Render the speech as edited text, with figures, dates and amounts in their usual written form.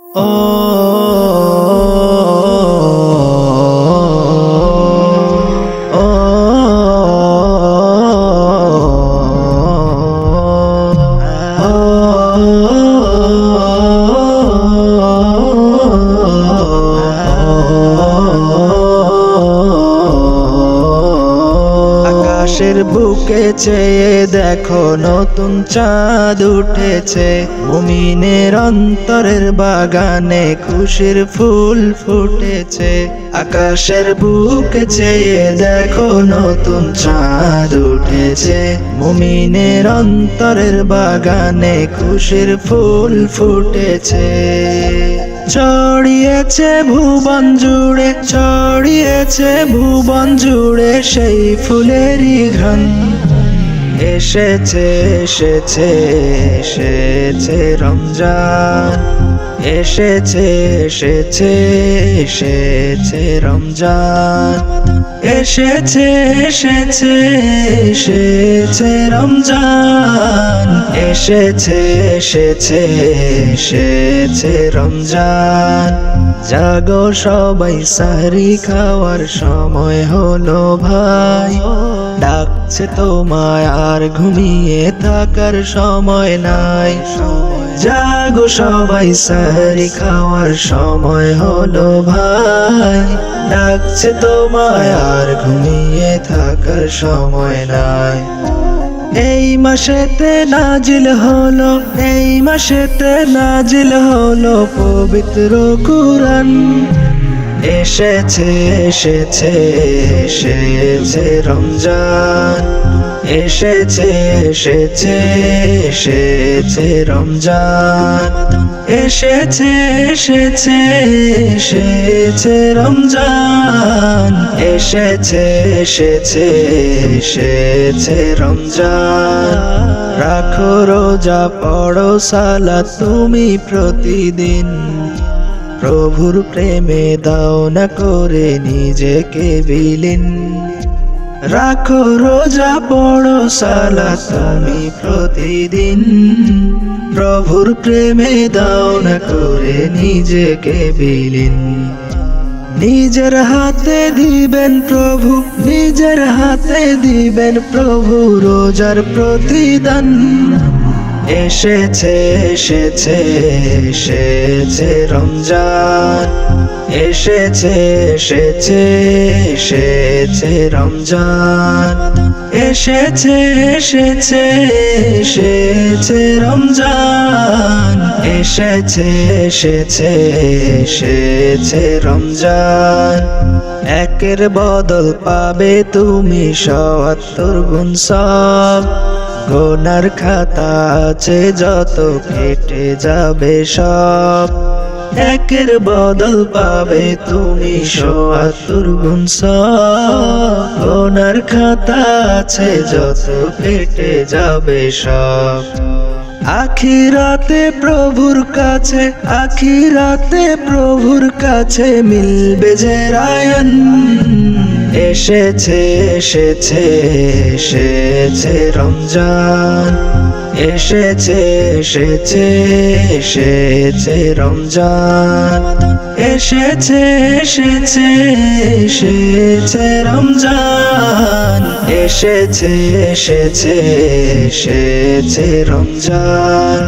আকাশের বুকে চেয়ে দেখো নতুন চাঁদ উঠেছে, মুমিনের অন্তরের বাগানে খুশির ফুল ফুটেছে। আকাশের বুকে চেয়ে দেখো নতুন চাঁদ উঠেছে, মুমিনের অন্তরের বাগানে খুশির ফুল ফুটেছে। ছড়িয়েছে ভুবন জুড়ে, ছড়িয়েছে ভুবন জুড়ে সেই ফুলেরই ঘ্রাণ। এসেছে এসেছে এসেছে রমজান, এসেছে এসেছে এসেছে রমজান, এসেছে এসেছে এসেছে রমজান, এসেছে এসেছে এসেছে রমজান। জাগো সবাই সাহরি খাওয়ার সময় হলো ভাই, ডাকছে তোমায় আর ঘুমিয়ে থাকার সময় নাই। জাগো সবাই সাহরি খাওয়ার সময় হলো ভাই, ডাকছে তোমায় আর ঘুমিয়ে থাকার সময় নাই। এই মাসেতে নাজিল হলো, এই মাসেতে নাজিল হলো পবিত্র কুরআন। এসেছে এসেছে এসেছে রমজান, এসেছে এসেছে এসেছে রমজান, এসেছে এসেছে এসেছে রমজান, এসেছে এসেছে এসেছে রমজান। রাখো রোজা পড়ো সালাত তুমি প্রতিদিন, প্রভুর প্রেমে দাও না করে নিজেকে বিলীন। রাখো রোজা পড়ো সালাত তুমি প্রতিদিন, প্রভুর প্রেমে দাও না করে নিজেকে বিলীন। নিজের হাতে দিবেন প্রভু, নিজের হাতে দিবেন প্রভু রোজার প্রতিদান। এসেছে এসেছে এসেছে রমজান, এসেছে এসেছে এসেছে রমজান, এসেছে এসেছে এসেছে রমজান, এসেছে এসেছে এসেছে রমজান। একের বদল পাবে তুমি ৭০ গুণ সব, গুনার খাতা আছে যত কেটে যাবে সব। একের বদল পাবে তুমি ৭০ গুণ সব, গুনার খাতা আছে যত কেটে যাবে সব। আখিরাতে প্রভুর কাছে, আখিরাতে প্রভুর কাছে মিলবে যে রায়ন। এসেছে এসেছে এসেছে রমজান, এসেছে এসেছে এসেছে রমজান, এসেছে এসেছে এসেছে রমজান, এসেছে এসেছে এসেছে রমজান।